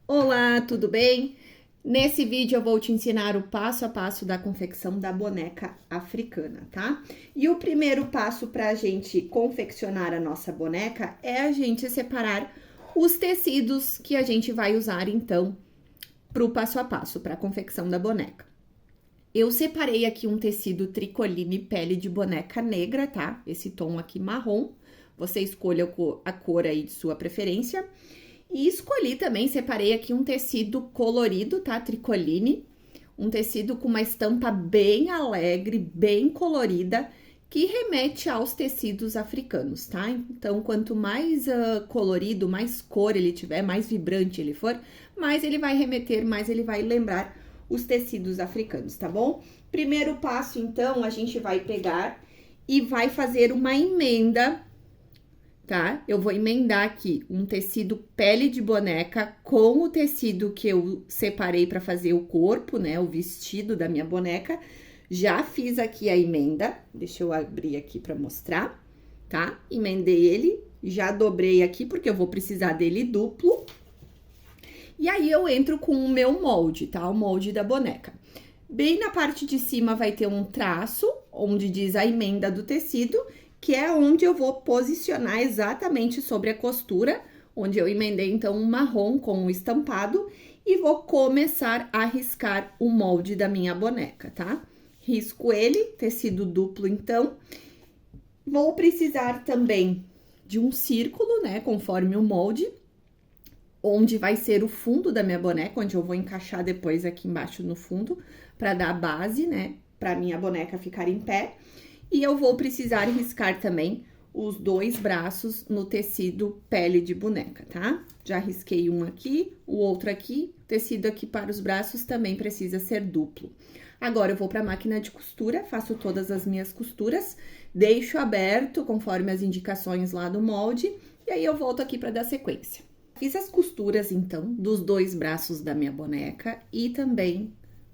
Olá, tudo bem? Nesse vídeo eu vou te ensinar o passo a passo da confecção da boneca africana, tá? E o primeiro passo para a gente confeccionar a nossa boneca é a gente separar os tecidos que a gente vai usar, então, para o passo a passo, para a confecção da boneca. Eu separei aqui um tecido tricoline pele de boneca negra, tá? Esse tom aqui marrom. Você escolha a cor aí de sua preferência. E escolhi também, separei aqui um tecido colorido, tá? Tricoline. Um tecido com uma estampa bem alegre, bem colorida, que remete aos tecidos africanos, tá? Então, quanto mais colorido, mais cor ele tiver, mais vibrante ele for, mais ele vai remeter, mais ele vai lembrar os tecidos africanos, tá bom? Primeiro passo, então, a gente vai pegar e vai fazer uma emenda, tá? Eu vou emendar aqui um tecido pele de boneca com o tecido que eu separei para fazer o corpo, né? O vestido da minha boneca. Já fiz aqui a emenda, deixa eu abrir aqui para mostrar, tá? Emendei ele, já dobrei aqui porque eu vou precisar dele duplo. E aí eu entro com o meu molde, tá? O molde da boneca. Bem na parte de cima vai ter um traço, onde diz a emenda do tecido, que é onde eu vou posicionar exatamente sobre a costura, onde eu emendei então um marrom com o estampado e vou começar a riscar o molde da minha boneca, tá? Risco ele, tecido duplo então. Vou precisar também de um círculo, né, conforme o molde, onde vai ser o fundo da minha boneca, onde eu vou encaixar depois aqui embaixo no fundo, para dar a base, né, para minha boneca ficar em pé. E eu vou precisar riscar também os dois braços no tecido pele de boneca, tá? Já risquei um aqui, o outro aqui, tecido aqui para os braços também precisa ser duplo. Agora, eu vou para a máquina de costura, faço todas as minhas costuras, deixo aberto conforme as indicações lá do molde, e aí eu volto aqui para dar sequência. Fiz as costuras, então, dos dois braços da minha boneca e também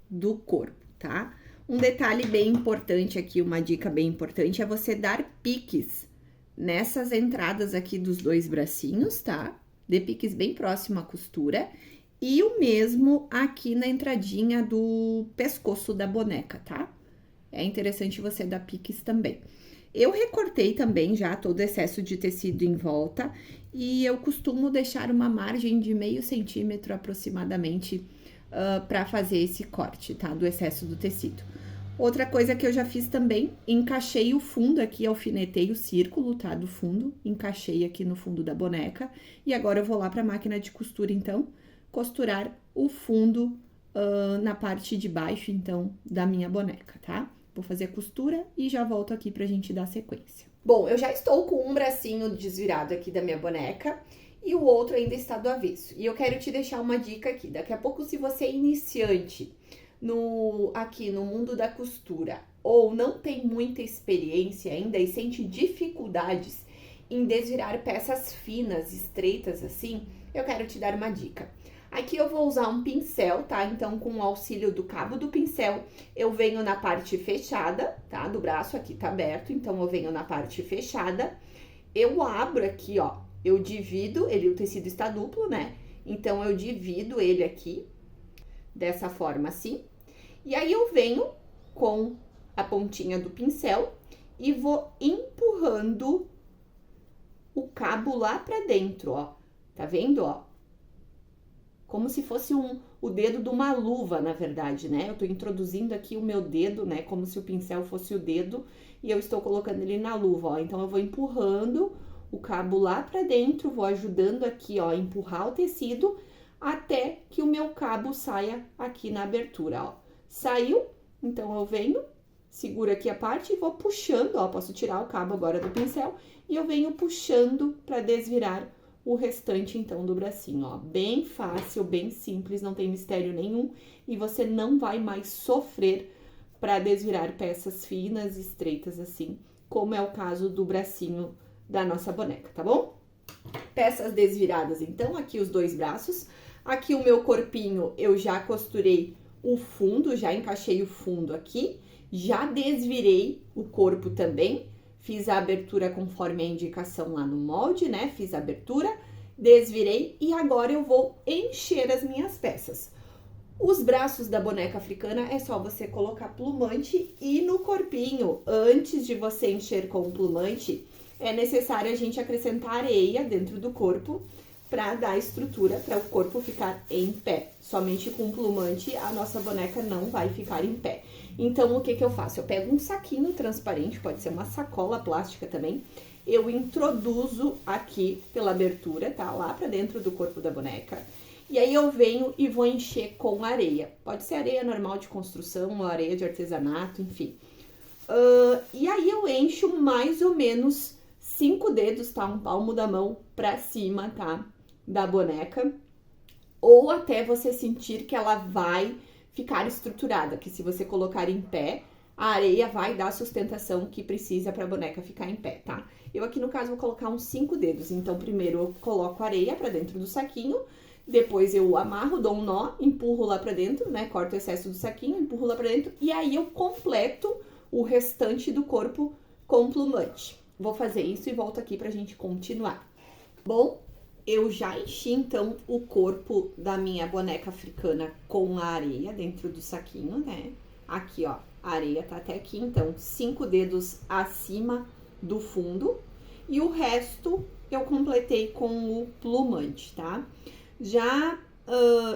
do corpo, tá? Um detalhe bem importante aqui, uma dica bem importante, é você dar piques nessas entradas aqui dos dois bracinhos, tá? Dê piques bem próximo à costura. E o mesmo aqui na entradinha do pescoço da boneca, tá? É interessante você dar piques também. Eu recortei também já todo o excesso de tecido em volta e eu costumo deixar uma margem de meio centímetro aproximadamente para fazer esse corte, tá? Do excesso do tecido. Outra coisa que eu já fiz também, encaixei o fundo aqui, alfinetei o círculo, tá? Do fundo, encaixei aqui no fundo da boneca. E agora eu vou lá para a máquina de costura, então, costurar o fundo na parte de baixo, então, da minha boneca, tá? Vou fazer a costura e já volto aqui pra gente dar sequência. Bom, eu já estou com um bracinho desvirado aqui da minha boneca e o outro ainda está do avesso. E eu quero te deixar uma dica aqui. Daqui a pouco, se você é iniciante aqui no mundo da costura ou não tem muita experiência ainda e sente dificuldades em desvirar peças finas, estreitas assim, eu quero te dar uma dica. Aqui eu vou usar um pincel, tá? Então, com o auxílio do cabo do pincel, eu venho na parte fechada, tá? Do braço aqui tá aberto, então eu venho na parte fechada. Eu abro aqui, ó, eu divido, o tecido está duplo, né? Então, eu divido ele aqui, dessa forma assim. E aí, eu venho com a pontinha do pincel e vou empurrando o cabo lá pra dentro, ó. Tá vendo, ó? Como se fosse o dedo de uma luva, na verdade, né? Eu tô introduzindo aqui o meu dedo, né? Como se o pincel fosse o dedo e eu estou colocando ele na luva, ó. Então, eu vou empurrando o cabo lá pra dentro, vou ajudando aqui, ó, a empurrar o tecido até que o meu cabo saia aqui na abertura, ó. Saiu, então eu venho, seguro aqui a parte e vou puxando, ó. Posso tirar o cabo agora do pincel e eu venho puxando pra desvirar o restante, então, do bracinho, ó. Bem fácil, bem simples, não tem mistério nenhum. E você não vai mais sofrer para desvirar peças finas e estreitas assim, como é o caso do bracinho da nossa boneca, tá bom? Peças desviradas, então, aqui os dois braços. Aqui o meu corpinho, eu já costurei o fundo, já encaixei o fundo aqui. Já desvirei o corpo também. Fiz a abertura conforme a indicação lá no molde, né? Fiz a abertura Desvirei e agora eu vou encher as minhas peças. Os braços da boneca africana é só você colocar plumante e no corpinho, antes de você encher com o plumante, é necessário a gente acrescentar areia dentro do corpo para dar estrutura para o corpo ficar em pé. Somente com plumante a nossa boneca não vai ficar em pé. Então, o que eu faço? Eu pego um saquinho transparente, pode ser uma sacola plástica também, eu introduzo aqui pela abertura, tá? Lá pra dentro do corpo da boneca. E aí eu venho e vou encher com areia. Pode ser areia normal de construção, ou areia de artesanato, enfim. E aí eu encho mais ou menos 5 dedos, tá? Um palmo da mão pra cima, tá? Da boneca. Ou até você sentir que ela vai ficar estruturada, que se você colocar em pé, a areia vai dar a sustentação que precisa para a boneca ficar em pé, tá? Eu aqui no caso vou colocar uns 5 dedos, então primeiro eu coloco areia para dentro do saquinho, depois eu amarro, dou um nó, empurro lá para dentro, né? Corto o excesso do saquinho, empurro lá para dentro e aí eu completo o restante do corpo com plumante. Vou fazer isso e volto aqui pra gente continuar. Bom, eu já enchi então o corpo da minha boneca africana com a areia dentro do saquinho, né? Aqui, ó, a areia tá até aqui, então 5 dedos acima do fundo. E o resto eu completei com o plumante, tá? Já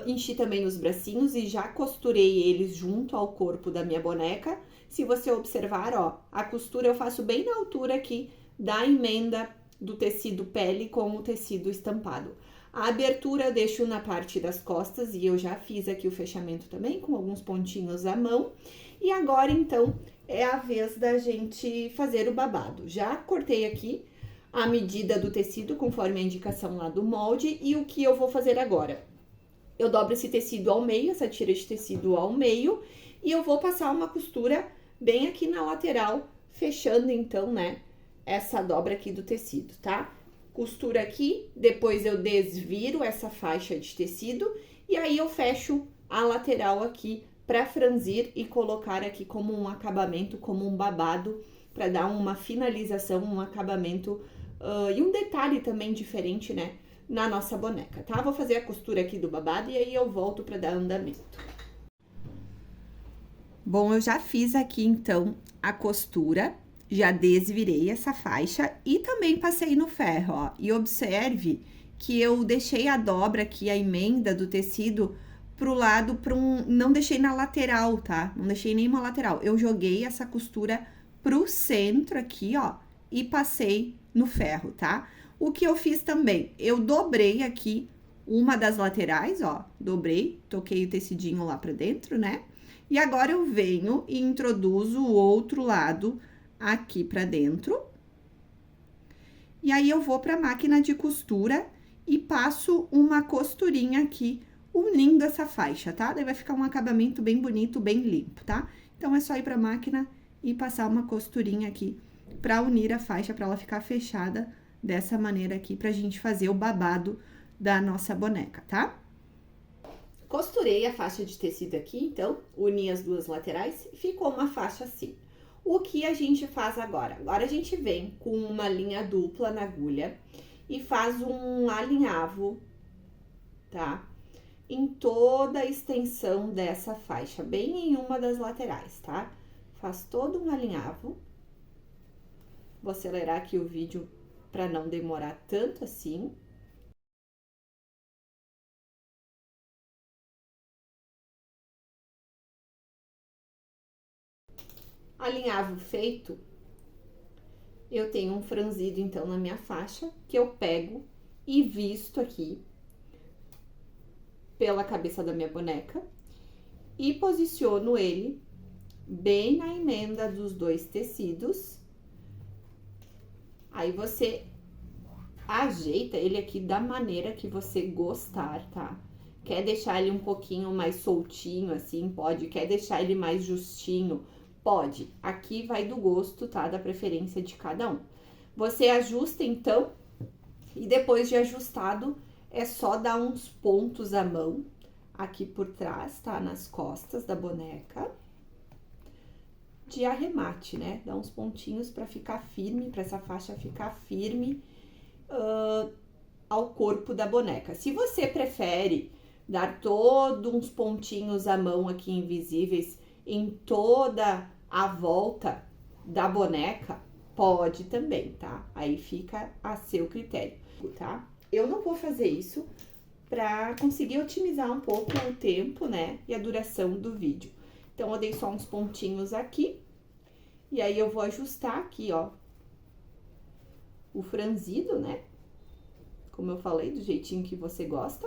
enchi também os bracinhos e já costurei eles junto ao corpo da minha boneca. Se você observar, ó, a costura eu faço bem na altura aqui da emenda do tecido pele com o tecido estampado. A abertura eu deixo na parte das costas e eu já fiz aqui o fechamento também com alguns pontinhos à mão. E agora, então, é a vez da gente fazer o babado. Já cortei aqui a medida do tecido conforme a indicação lá do molde e o que eu vou fazer agora? Eu dobro esse tecido ao meio, essa tira de tecido ao meio e eu vou passar uma costura bem aqui na lateral, fechando então, né, essa dobra aqui do tecido, tá? Costura aqui, depois eu desviro essa faixa de tecido e aí eu fecho a lateral aqui para franzir e colocar aqui como um acabamento, como um babado, para dar uma finalização, um acabamento e um detalhe também diferente, né, na nossa boneca, tá? Vou fazer a costura aqui do babado e aí eu volto para dar andamento. Bom, eu já fiz aqui então a costura, já desvirei essa faixa e também passei no ferro, ó. E observe que eu deixei a dobra aqui, a emenda do tecido pro lado, não deixei na lateral, tá? Não deixei nenhuma lateral. Eu joguei essa costura pro centro aqui, ó, e passei no ferro, tá? O que eu fiz também, eu dobrei aqui uma das laterais, ó, dobrei, toquei o tecidinho lá pra dentro, né? E agora eu venho e introduzo o outro lado aqui pra dentro. E aí eu vou pra máquina de costura e passo uma costurinha aqui, unindo essa faixa, tá? Daí vai ficar um acabamento bem bonito, bem limpo, tá? Então é só ir pra máquina e passar uma costurinha aqui pra unir a faixa, pra ela ficar fechada dessa maneira aqui, pra gente fazer o babado da nossa boneca, tá? Costurei a faixa de tecido aqui, então, uni as duas laterais e ficou uma faixa assim. O que a gente faz agora? Agora a gente vem com uma linha dupla na agulha e faz um alinhavo, tá? Em toda a extensão dessa faixa, bem em uma das laterais, tá? Faz todo um alinhavo. Vou acelerar aqui o vídeo para não demorar tanto assim. Alinhavo feito, eu tenho um franzido então na minha faixa, que eu pego e visto aqui pela cabeça da minha boneca e posiciono ele bem na emenda dos dois tecidos. Aí você ajeita ele aqui da maneira que você gostar, tá? Quer deixar ele um pouquinho mais soltinho assim, pode. Quer deixar ele mais justinho, pode. Aqui vai do gosto, tá? Da preferência de cada um. Você ajusta então e depois de ajustado é só dar uns pontos à mão aqui por trás, tá? Nas costas da boneca. De arremate, né? Dá uns pontinhos para ficar firme, para essa faixa ficar firme. ao corpo da boneca. Se você prefere dar todos uns pontinhos à mão aqui invisíveis em toda a volta da boneca, pode também, tá? Aí fica a seu critério, tá? Eu não vou fazer isso para conseguir otimizar um pouco o tempo, né, e a duração do vídeo. Então, eu dei só uns pontinhos aqui, e aí eu vou ajustar aqui, ó, o franzido, né, como eu falei, do jeitinho que você gosta.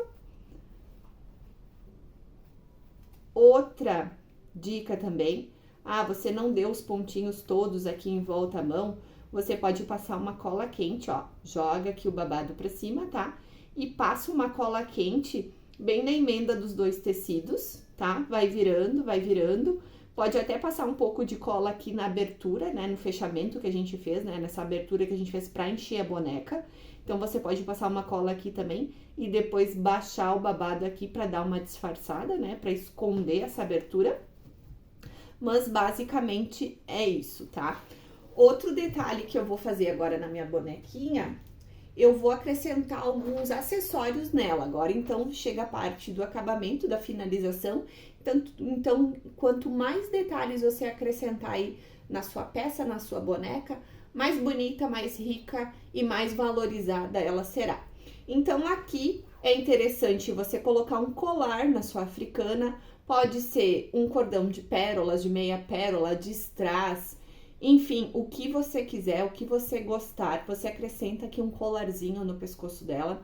Outra dica também, você não deu os pontinhos todos aqui em volta à mão, você pode passar uma cola quente, ó, joga aqui o babado pra cima, tá? E passa uma cola quente bem na emenda dos dois tecidos, tá? Vai virando, vai virando. Pode até passar um pouco de cola aqui na abertura, né? No fechamento que a gente fez, né? Nessa abertura que a gente fez pra encher a boneca. Então, você pode passar uma cola aqui também e depois baixar o babado aqui pra dar uma disfarçada, né? Pra esconder essa abertura. Mas, basicamente, é isso, tá? Outro detalhe que eu vou fazer agora na minha bonequinha, eu vou acrescentar alguns acessórios nela. Agora, então, chega a parte do acabamento, da finalização. Então, quanto mais detalhes você acrescentar aí na sua peça, na sua boneca, mais bonita, mais rica e mais valorizada ela será. Então, aqui é interessante você colocar um colar na sua africana, pode ser um cordão de pérolas, de meia pérola, de strass, enfim, o que você quiser, o que você gostar, você acrescenta aqui um colarzinho no pescoço dela.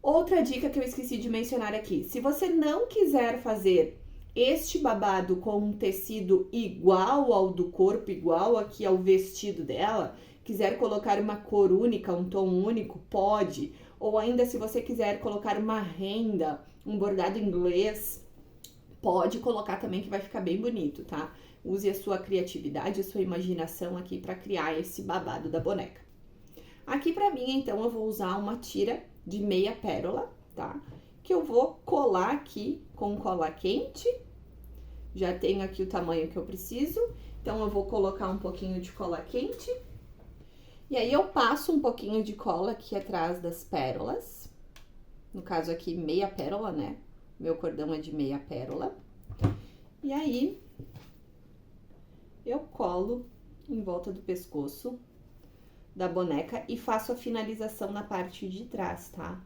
Outra dica que eu esqueci de mencionar aqui, se você não quiser fazer este babado com um tecido igual ao do corpo, igual aqui ao vestido dela, quiser colocar uma cor única, um tom único, pode. Ou ainda, se você quiser colocar uma renda, um bordado inglês, pode colocar também que vai ficar bem bonito, tá? Use a sua criatividade, a sua imaginação aqui para criar esse babado da boneca. Aqui pra mim, então, eu vou usar uma tira de meia pérola, tá? Que eu vou colar aqui com cola quente. Já tenho aqui o tamanho que eu preciso, então eu vou colocar um pouquinho de cola quente. E aí eu passo um pouquinho de cola aqui atrás das pérolas. No caso aqui, meia pérola, né? Meu cordão é de meia pérola. E aí eu colo em volta do pescoço da boneca e faço a finalização na parte de trás, tá?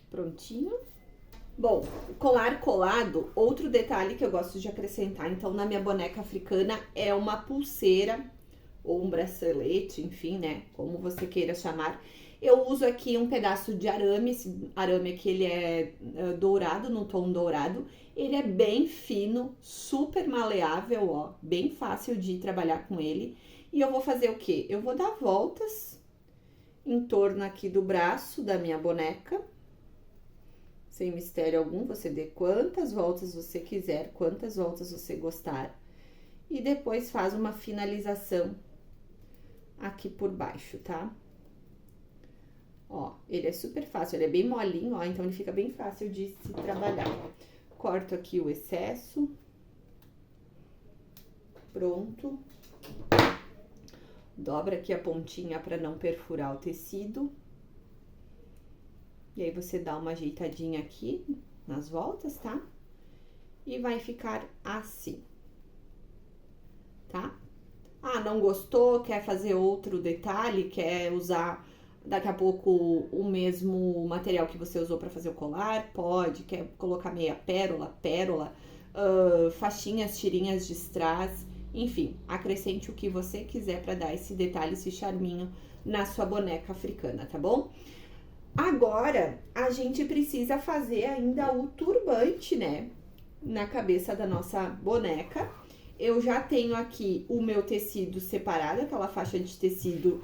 Prontinho. Bom, colar colado, outro detalhe que eu gosto de acrescentar, então, na minha boneca africana é uma pulseira ou um bracelete, enfim, né, como você queira chamar. Eu uso aqui um pedaço de arame, esse arame aqui ele é dourado, no tom dourado. Ele é bem fino, super maleável, ó, bem fácil de trabalhar com ele. E eu vou fazer o quê? Eu vou dar voltas em torno aqui do braço da minha boneca. Sem mistério algum, você dê quantas voltas você quiser, quantas voltas você gostar. E depois faz uma finalização aqui por baixo, tá? Ó, ele é super fácil, ele é bem molinho, ó, então ele fica bem fácil de se trabalhar. Corto aqui o excesso. Pronto. Dobra aqui a pontinha para não perfurar o tecido. E aí, você dá uma ajeitadinha aqui nas voltas, tá? E vai ficar assim, tá? Não gostou, quer fazer outro detalhe, quer usar daqui a pouco o mesmo material que você usou para fazer o colar? Pode. Quer colocar meia pérola, faixinhas, tirinhas de strass, enfim, acrescente o que você quiser para dar esse detalhe, esse charminho na sua boneca africana, tá bom? Agora, a gente precisa fazer ainda o turbante, né, na cabeça da nossa boneca. eu já tenho aqui o meu tecido separado, aquela faixa de tecido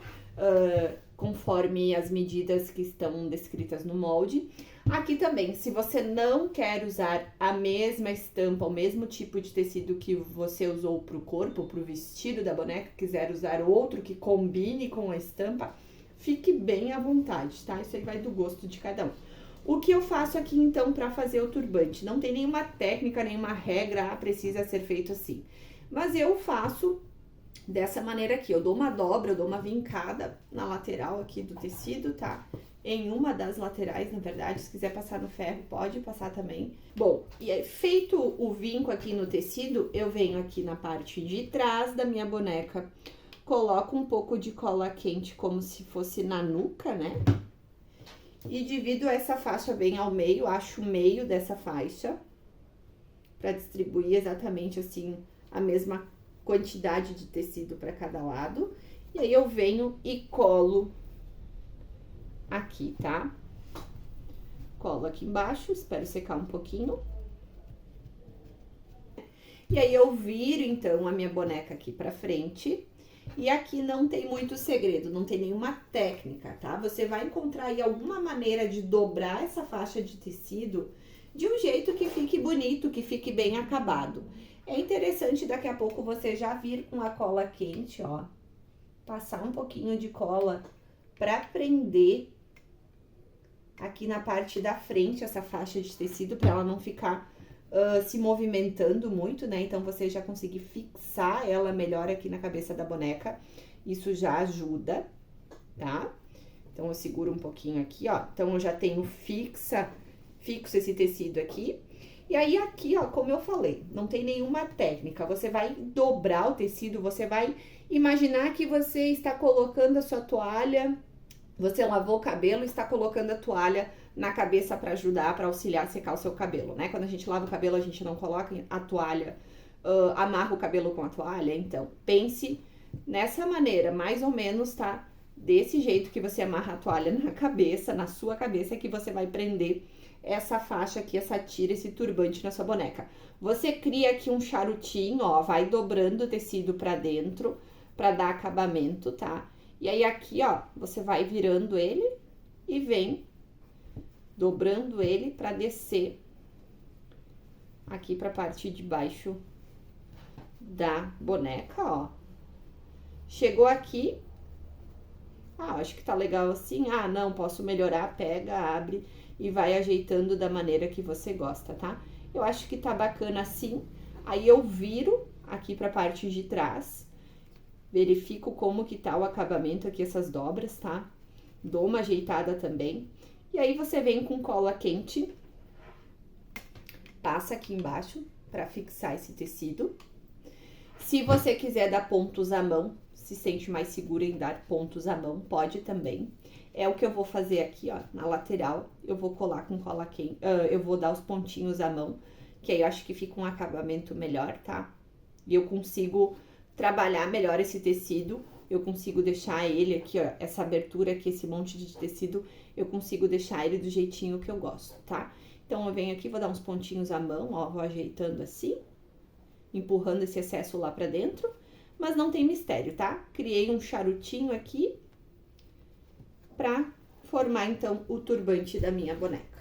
conforme as medidas que estão descritas no molde. Aqui também, se você não quer usar a mesma estampa, o mesmo tipo de tecido que você usou para o corpo, para o vestido da boneca, quiser usar outro que combine com a estampa, fique bem à vontade, tá? Isso aí vai do gosto de cada um. O que eu faço aqui, então, para fazer o turbante? Não tem nenhuma técnica, nenhuma regra, precisa ser feito assim. Mas eu faço dessa maneira aqui, eu dou uma dobra, eu dou uma vincada na lateral aqui do tecido, tá? Em uma das laterais, na verdade, se quiser passar no ferro, pode passar também. Bom, e aí, feito o vinco aqui no tecido, eu venho aqui na parte de trás da minha boneca, coloco um pouco de cola quente como se fosse na nuca, né? E divido essa faixa bem ao meio, acho o meio dessa faixa, pra distribuir exatamente assim a mesma quantidade de tecido para cada lado. E aí eu venho e colo aqui, tá? Colo aqui embaixo, espero secar um pouquinho. E aí eu viro então a minha boneca aqui para frente. E aqui não tem muito segredo, não tem nenhuma técnica, tá? Você vai encontrar aí alguma maneira de dobrar essa faixa de tecido de um jeito que fique bonito, que fique bem acabado. É interessante daqui a pouco você já vir com a cola quente, ó. Passar um pouquinho de cola pra prender aqui na parte da frente essa faixa de tecido, pra ela não ficar se movimentando muito, né? Então, você já conseguir fixar ela melhor aqui na cabeça da boneca. Isso já ajuda, tá? Então, eu seguro um pouquinho aqui, ó. Então, eu já tenho fixo esse tecido aqui. E aí, aqui, ó, como eu falei, não tem nenhuma técnica. Você vai dobrar o tecido, você vai imaginar que você está colocando a sua toalha, você lavou o cabelo e está colocando a toalha na cabeça para ajudar, para auxiliar a secar o seu cabelo, né? Quando a gente lava o cabelo, a gente não coloca a toalha, amarra o cabelo com a toalha. Então, pense nessa maneira, mais ou menos, tá? Desse jeito que você amarra a toalha na cabeça, na sua cabeça, que você vai prender essa faixa aqui, essa tira, esse turbante na sua boneca. Você cria aqui um charutinho, ó, vai dobrando o tecido pra dentro, pra dar acabamento, tá? E aí aqui, ó, você vai virando ele e vem dobrando ele pra descer aqui pra parte de baixo da boneca, ó. Chegou aqui, acho que tá legal assim, não, posso melhorar, pega, abre e vai ajeitando da maneira que você gosta, tá? Eu acho que tá bacana assim, aí eu viro aqui pra parte de trás, verifico como que tá o acabamento aqui, essas dobras, tá? Dou uma ajeitada também. E aí, você vem com cola quente, passa aqui embaixo pra fixar esse tecido. Se você quiser dar pontos à mão, se sente mais segura em dar pontos à mão, pode também. É o que eu vou fazer aqui, ó, na lateral. Eu vou colar com cola quente, eu vou dar os pontinhos à mão, que aí eu acho que fica um acabamento melhor, tá? E eu consigo trabalhar melhor esse tecido, eu consigo deixar ele aqui, ó, essa abertura aqui, esse monte de tecido, eu consigo deixar ele do jeitinho que eu gosto, tá? Então, eu venho aqui, vou dar uns pontinhos à mão, ó, vou ajeitando assim, empurrando esse excesso lá pra dentro, mas não tem mistério, tá? Criei um charutinho aqui pra formar, então, o turbante da minha boneca.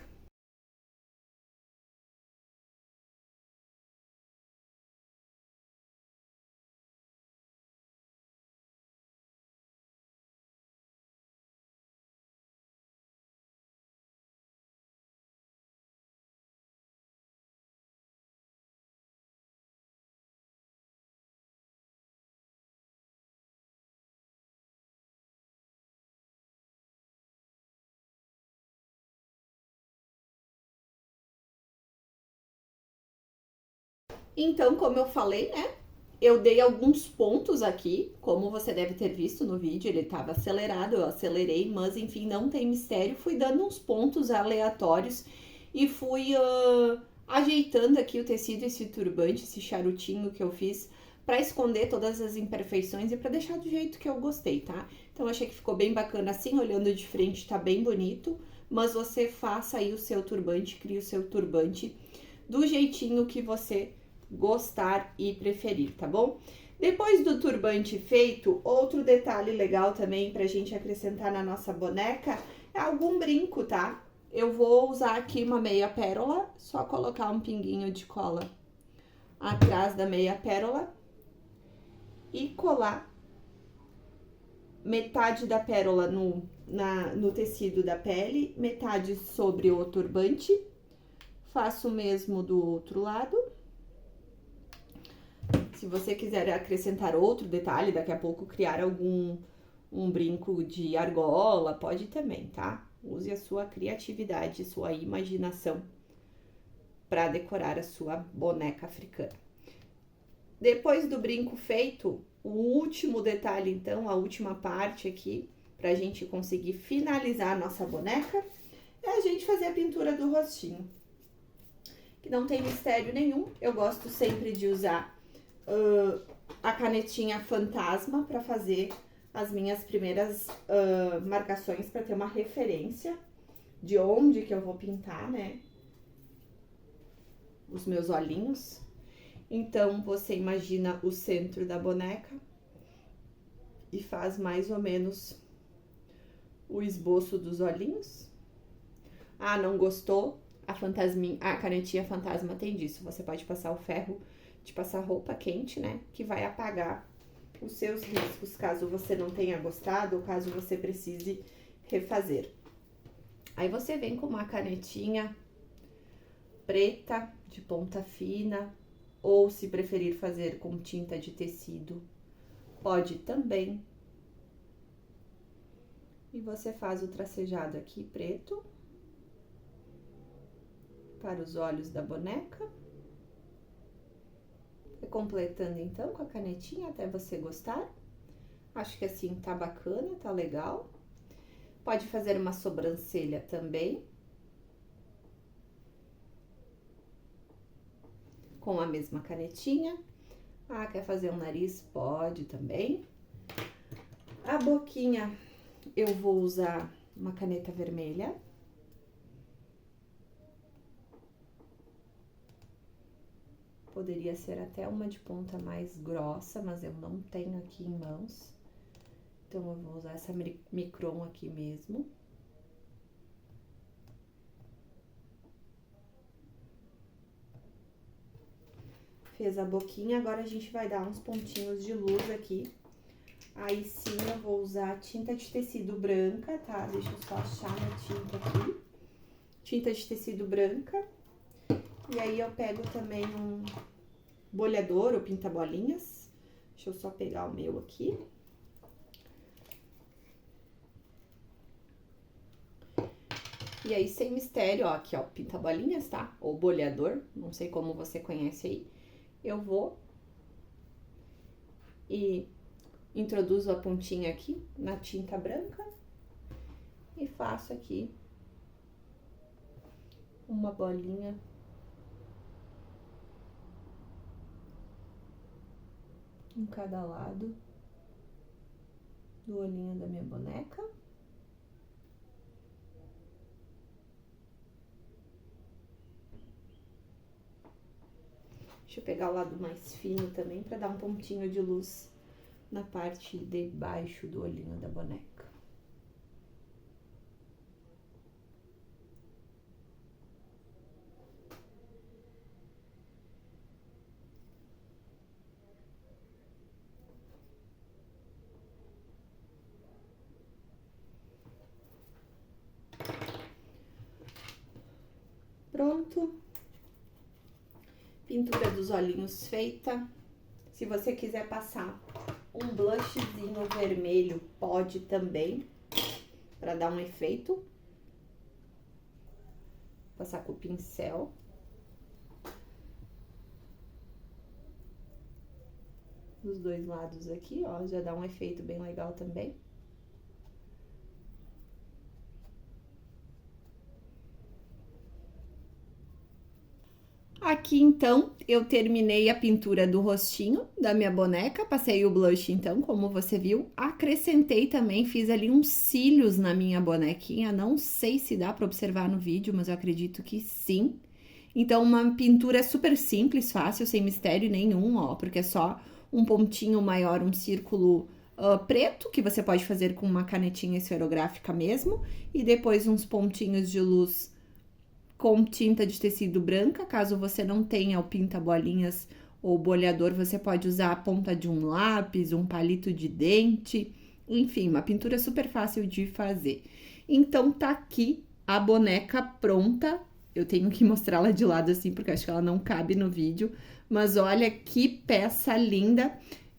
Então, como eu falei, né? Eu dei alguns pontos aqui, como você deve ter visto no vídeo, ele estava acelerado, eu acelerei, mas enfim, não tem mistério. Fui dando uns pontos aleatórios e fui ajeitando aqui o tecido, esse turbante, esse charutinho que eu fiz para esconder todas as imperfeições e para deixar do jeito que eu gostei, tá? Então, achei que ficou bem bacana assim, olhando de frente tá bem bonito, mas você faça aí o seu turbante, crie o seu turbante do jeitinho que você gostar e preferir, tá bom? Depois do turbante feito, outro detalhe legal também pra gente acrescentar na nossa boneca é algum brinco, tá? Eu vou usar aqui uma meia pérola, só colocar um pinguinho de cola atrás da meia pérola e colar metade da pérola no tecido da pele, metade sobre o turbante. Faço o mesmo do outro lado. Se você quiser acrescentar outro detalhe, daqui a pouco criar um brinco de argola, pode também, tá? Use a sua criatividade, sua imaginação para decorar a sua boneca africana. Depois do brinco feito, o último detalhe, então, a última parte aqui, pra gente conseguir finalizar a nossa boneca, é a gente fazer a pintura do rostinho. Que não tem mistério nenhum, eu gosto sempre de usar a canetinha fantasma para fazer as minhas primeiras marcações, para ter uma referência de onde que eu vou pintar, né? Os meus olhinhos. Então, você imagina o centro da boneca e faz mais ou menos o esboço dos olhinhos. Ah, não gostou? A canetinha fantasma tem disso. Você pode passar o ferro de passar roupa quente, né? Que vai apagar os seus riscos, caso você não tenha gostado ou caso você precise refazer. Aí você vem com uma canetinha preta, de ponta fina, ou se preferir fazer com tinta de tecido, pode também. E você faz o tracejado aqui preto para os olhos da boneca. Completando então com a canetinha até você gostar. Acho que assim tá bacana, tá legal. Pode fazer uma sobrancelha também. Com a mesma canetinha. Ah, quer fazer um nariz? Pode também. A boquinha, eu vou usar uma caneta vermelha. Poderia ser até uma de ponta mais grossa, mas eu não tenho aqui em mãos. Então, eu vou usar essa micron aqui mesmo. Fez a boquinha, agora a gente vai dar uns pontinhos de luz aqui. Aí sim, eu vou usar tinta de tecido branca, tá? Deixa eu só achar a tinta aqui. Tinta de tecido branca. E aí, eu pego também um bolhador ou pinta-bolinhas. Deixa eu só pegar o meu aqui. E aí, sem mistério, ó, aqui, ó, pinta-bolinhas, tá? Ou bolhador, não sei como você conhece aí. Eu vou e introduzo a pontinha aqui na tinta branca e faço aqui uma bolinha em cada lado do olhinho da minha boneca. Deixa eu pegar o lado mais fino também para dar um pontinho de luz na parte de baixo do olhinho da boneca. Pronto. Pintura dos olhinhos feita. Se você quiser passar um blushzinho vermelho, pode também, para dar um efeito. Passar com o pincel. Dos dois lados aqui, ó, já dá um efeito bem legal também. Aqui, então, eu terminei a pintura do rostinho da minha boneca, passei o blush, então, como você viu. Acrescentei também, fiz ali uns cílios na minha bonequinha, não sei se dá para observar no vídeo, mas eu acredito que sim. Então, uma pintura super simples, fácil, sem mistério nenhum, ó, porque é só um pontinho maior, um círculo preto, que você pode fazer com uma canetinha esferográfica mesmo, e depois uns pontinhos de luz com tinta de tecido branca. Caso você não tenha o pinta-bolinhas ou bolhador, você pode usar a ponta de um lápis, um palito de dente, enfim, uma pintura super fácil de fazer. Então, tá aqui a boneca pronta. Eu tenho que mostrá-la de lado assim, porque acho que ela não cabe no vídeo. Mas olha que peça linda.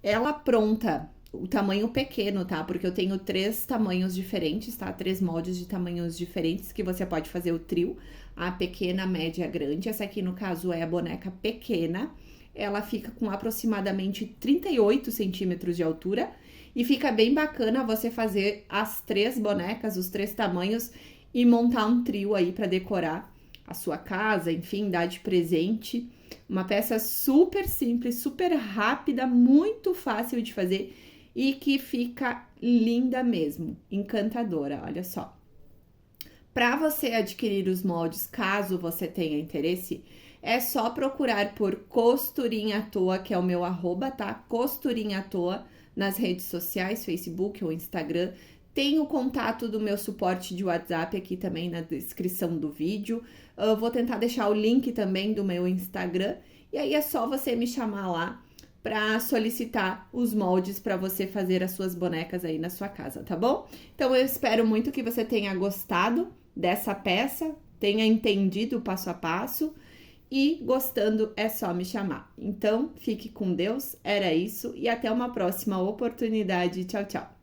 Ela pronta, o tamanho pequeno, tá? Porque eu tenho 3 tamanhos diferentes, tá? 3 moldes de tamanhos diferentes que você pode fazer o trio. A pequena, a média e a grande. Essa aqui, no caso, é a boneca pequena. Ela fica com aproximadamente 38 centímetros de altura. E fica bem bacana você fazer as 3 bonecas, os 3 tamanhos, e montar um trio aí para decorar a sua casa, enfim, dar de presente. Uma peça super simples, super rápida, muito fácil de fazer e que fica linda mesmo, encantadora, olha só. Para você adquirir os moldes, caso você tenha interesse, é só procurar por Costurinha à Toa, que é o meu arroba, tá? Costurinha à Toa, nas redes sociais, Facebook ou Instagram. Tem o contato do meu suporte de WhatsApp aqui também na descrição do vídeo. Eu vou tentar deixar o link também do meu Instagram. E aí é só você me chamar lá para solicitar os moldes para você fazer as suas bonecas aí na sua casa, tá bom? Então eu espero muito que você tenha gostado dessa peça, tenha entendido o passo a passo. E gostando é só me chamar. Então, fique com Deus, era isso e até uma próxima oportunidade. Tchau, tchau!